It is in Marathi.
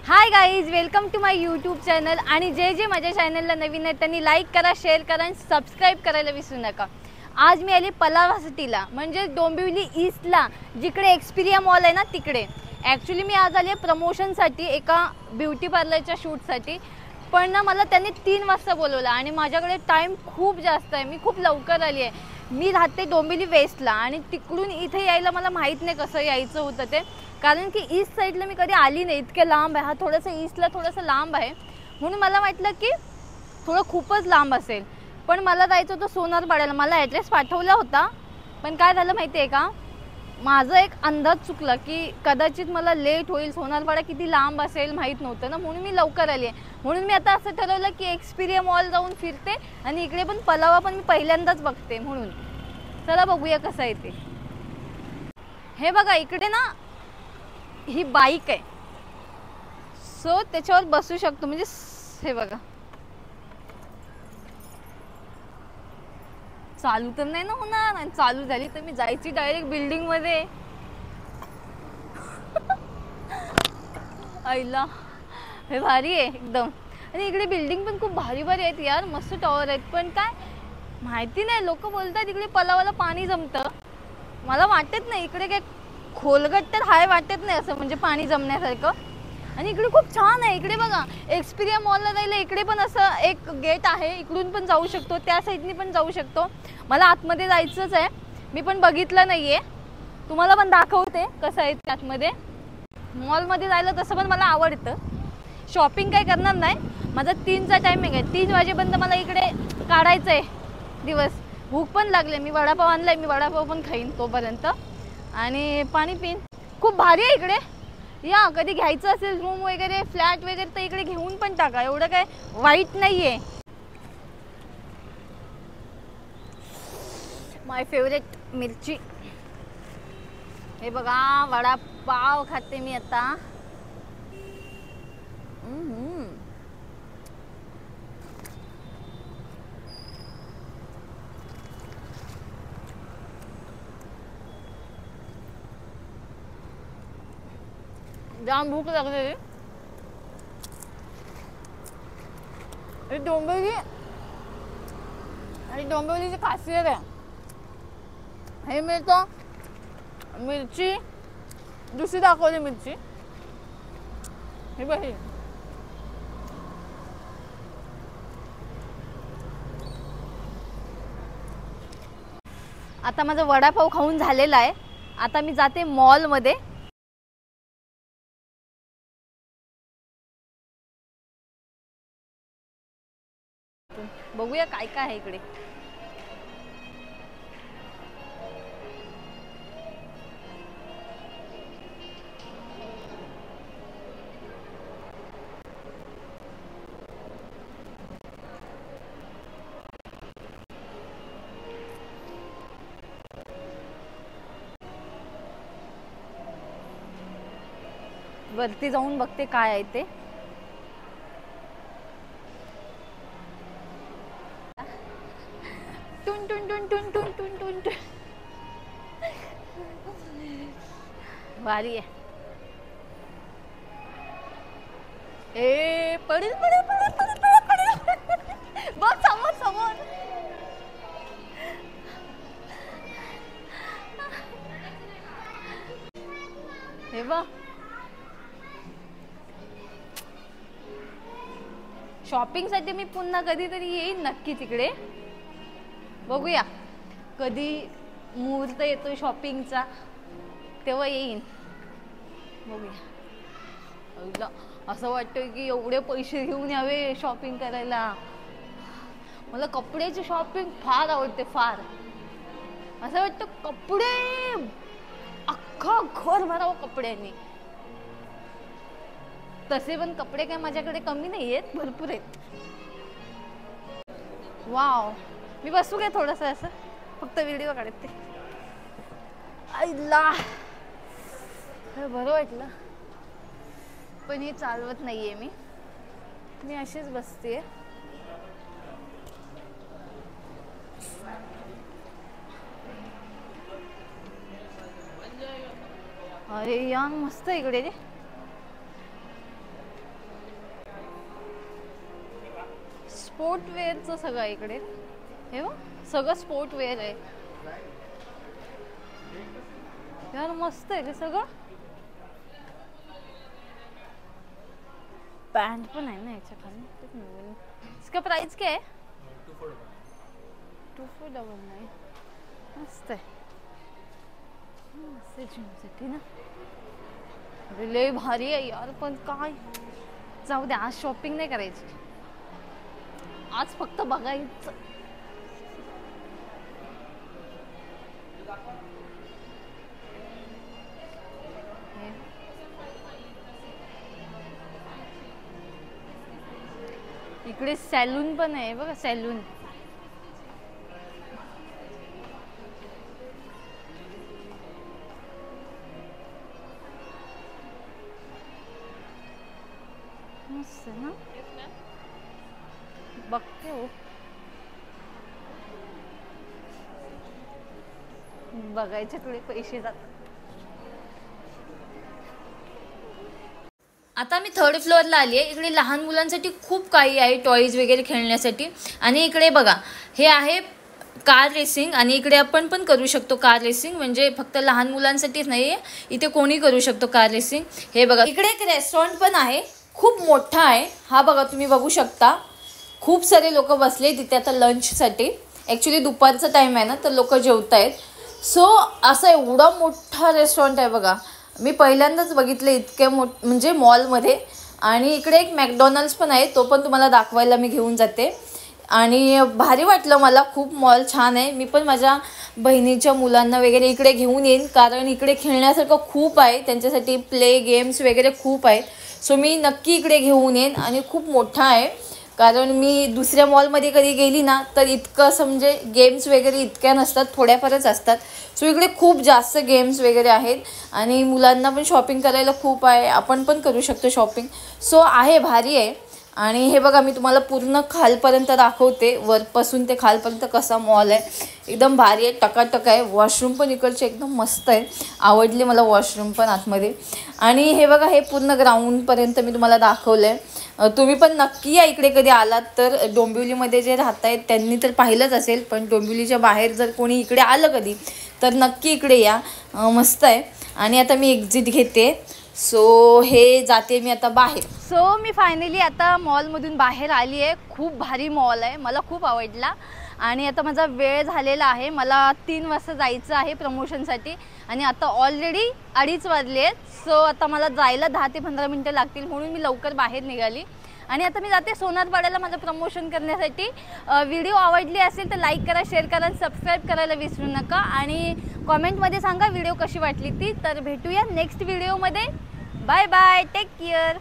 High guys, welcome to my YouTube channel. आणि जे माझ्या चॅनलला नवीन आहेत त्यांनी लाईक करा, शेअर करा आणि सबस्क्राईब करायला विसरू नका. आज मी आली पलावा सिटीला, म्हणजे डोंबिवली ईस्टला, जिकडे एक्सपिरिया मॉल आहे ना तिकडे. ॲक्च्युली मी आज आली आहे प्रमोशनसाठी, एका ब्युटी पार्लरच्या शूटसाठी. पण ना मला त्यांनी 3 वाजता बोलवलं आणि माझ्याकडे टाईम खूप जास्त आहे. मी खूप लवकर आली आहे. मी राहते डोंबिवली वेस्टला आणि तिकडून इथे यायला मला माहीत नाही कसं यायचं होतं ते, कारण की ईस्ट साईडला मी कधी आली नाही. इतके लांब आहे, हा थोडंसं ईस्टला थोडंसं लांब आहे, म्हणून मला वाटलं की थोडं खूपच लांब असेल. पण मला जायचं होतं सोनारपाड्याला. मला ॲड्रेस पाठवला होता, पण काय झालं माहिती आहे का, माझं एक अंदाज चुकला की कदाचित मला लेट होईल. सोनारपाडा किती लांब असेल माहीत नव्हतं ना, म्हणून मी लवकर आली आहे. म्हणून मी आता असं ठरवलं की एक्सपिरिया मॉल जाऊन फिरते आणि इकडे पण पलावा पण मी पहिल्यांदाच बघते. म्हणून चला बघूया कसं आहे ते. हे बघा, इकडे ना ही बाईक आहे, सो त्याच्यावर बसू शकतो. म्हणजे हे बघा, चालू तर नाही ना होणार, आणि चालू झाली तर मी जायची डायरेक्ट बिल्डिंग मध्ये. आईला हे भारी आहे एकदम. आणि इकडे बिल्डिंग पण खूप भारी भारी आहेत यार, मस्त टॉवर आहेत. पण काय माहिती नाही, लोक बोलतात इकडे पलावाला पाणी जमतं. मला वाटत नाही इकडे काय खोलगट तर हाय वाटत नाही असं, म्हणजे पाणी जमण्यासारखं. आणि इकडे खूप छान आहे. इकडे बघा, एक्सपिरिया मॉलला जायला इकडे पण असं एक गेट आहे, इकडून पण जाऊ शकतो, त्या साईडनी पण जाऊ शकतो. मला आतमध्ये जायचंच आहे, मी पण बघितलं नाहीये. तुम्हाला पण दाखवते कसं आहे आतमध्ये. मॉलमध्ये जायला तसं पण मला आवडतं. शॉपिंग काय करणार नाही, माझा 3चा टायमिंग आहे. 3 वाजेपर्यंत मला इकडे काढायचं आहे दिवस. भूक पण लागले, मी वडापाव आणलाय, मी वडापाव पण खाईन तोपर्यंत, आणि पाणी पिन. खूप भारी आहे इकडे. या कधी घ्यायचं असेल रूम वगैरे, फ्लॅट वगैरे, तर इकडे घेऊन पण टाका, एवढं काय वाईट नाहीये. माय फेवरेट मिरची. हे बघा, वडापाव खाते मी आता. जाम भूक लागलेली. डोंबिवली आणि डोंबिवलीची खासियत आहे, हे मिळतं मिरची. दुसरी दाखवली मिरची, हे बघ. आता माझा वडापाव खाऊन झालेला आहे. आता मी जाते मॉलमध्ये. बघूया काय काय आहे इकडे. वरती जाऊन बघते काय आहे ते. टुन टुन टुन टुन टुन टुन टुन टुन. भारी आहे. ए पडेल पडेल पडेल पडेल पडेल पडेल. बघ समोर समोर. हे बघ, शॉपिंग साठी मी पुन्हा कधीतरी येईन नक्की तिकडे. बघूया कधी मुहूर्त येतो शॉपिंगचा, तेव्हा येईन. बघूया. असं वाटतं की एवढे पैसे घेऊन यावे शॉपिंग करायला. मला कपड्याची शॉपिंग फार आवडते, फार. असं वाटतं कपडे अख्खं घर भरावं कपड्यांनी. तसे पण कपडे काय माझ्याकडे कमी नाही आहेत, भरपूर आहेत. वाव, मी बसू काय थोडंसं असं, फक्त व्हिडिओ काढते. आईला बरं वाटलं, पण हे चालवत नाहीये मी अशीच बसते. अरे यार मस्त इकडे रे. स्पोर्ट वेअरचं सगळं आहे इकडे. हे बघ सगळं स्पोर्ट वेअर आहे यार, मस्त आहे रे सगळं. पॅन्ट पण आहे ना याच्या खाली. इसका प्राइस क्या है? 2499. मस्त आहे. साठी ना. अरे लय भारी आहे यार, पण काय जाऊ दे, आज शॉपिंग नाही करायची, आज फक्त बघायचं. इकडे सॅलून पण आहे बघा, सॅलून. मस्त ना, बघते हो. बघायच्याकडे पैसे जातात. आता मी 3rd फ्लोअरला आली आहे. इकडे लहान मुलांसाठी खूप काही आहे, टॉईज वगैरे खेळण्यासाठी. आणि इकडे बघा हे आहे कार रेसिंग, आणि इकडे आपण पण करू शकतो कार रेसिंग. म्हणजे फक्त लहान मुलांसाठीच नाही आहे, इथे कोणी करू शकतो कार रेसिंग. हे बघा इकडे एक रेस्टॉरंट पण आहे, खूप मोठा आहे. हा बघा तुम्ही बघू शकता, खूप सारे लोक बसले तिथे आता लंचसाठी. ॲक्च्युली दुपारचा टाईम आहे ना, तर लोक जेवत आहेत. सो असं एवढा मोठा रेस्टॉरंट आहे बघा, मी पहिल्यांदाच बघितलं इतक्या म्हणजे मॉलमध्ये. आणि इकडे एक मॅकडॉनल्ड्स पण आहे, तो पण तुम्हाला दाखवायला मी घेऊन जाते. आणि भारी वाटलं मला, खूप मॉल छान आहे. मी पण माझ्या बहिणीच्या मुलांना वगैरे इकडे घेऊन येईन, कारण इकडे खेळण्यासारखं खूप आहे, त्यांच्यासाठी प्ले गेम्स वगैरे खूप आहेत. सो मी नक्की इकडे घेऊन येईन. आणि खूप मोठा आहे, कारण मी दुसऱ्या मॉलमध्ये कधी गेली ना तर इतकं असं म्हणजे गेम्स वगैरे इतक्या नसतात, थोड्याफारच असतात. सो इकडे खूप जास्त गेम्स वगैरे आहेत, आणि मुलांना पण शॉपिंग करायला खूप आहे, आपण पण करू शकतो शॉपिंग. सो आहे, भारी आहे. आणि हे बघा मी तुम्हाला पूर्ण खालपर्यंत दाखवते, वरपासून ते खालपर्यंत कसा मॉल आहे. एकदम भारी आहे, टकाटक आहे. वॉशरूम पण इकडचे एकदम मस्त आहे, आवडले मला वॉशरूम पण आतमध्ये. आणि हे बघा हे पूर्ण ग्राउंडपर्यंत मी तुम्हाला दाखवलं आहे. तुम्ही पण नक्की या इकडे कधी आलात तर. डोंबिवलीमध्ये जे राहत आहेत त्यांनी तर पाहिलंच असेल, पण डोंबिवलीच्या बाहेर जर कोणी इकडे आलं कधी तर नक्की इकडे या, मस्त आहे. आणि आता मी एक्झिट घेते. सो हे जाते मी आता बाहेर. सो मी फायनली आता मॉलमधून बाहेर आली आहे. खूप भारी मॉल आहे, मला खूप आवडला. आणि आता माझा वेळ झालेला आहे, मला 3 वाजता जायचं आहे प्रमोशनसाठी. आणि आता ऑलरेडी 2:30 वाजले आहेत. सो आता मला जायला 10 ते 15 मिनटं लागतील, म्हणून मी लवकर बाहेर निघाली. आणि आता मी जाते सोनारपाड्याला माझं प्रमोशन करण्यासाठी. व्हिडिओ आवडली असेल तर लाईक करा, शेअर करा, सबस्क्राईब करायला विसरू नका. आणि कॉमेंटमध्ये सांगा व्हिडिओ कशी वाटली ती. तर भेटूया नेक्स्ट व्हिडिओमध्ये. Bye bye, take care.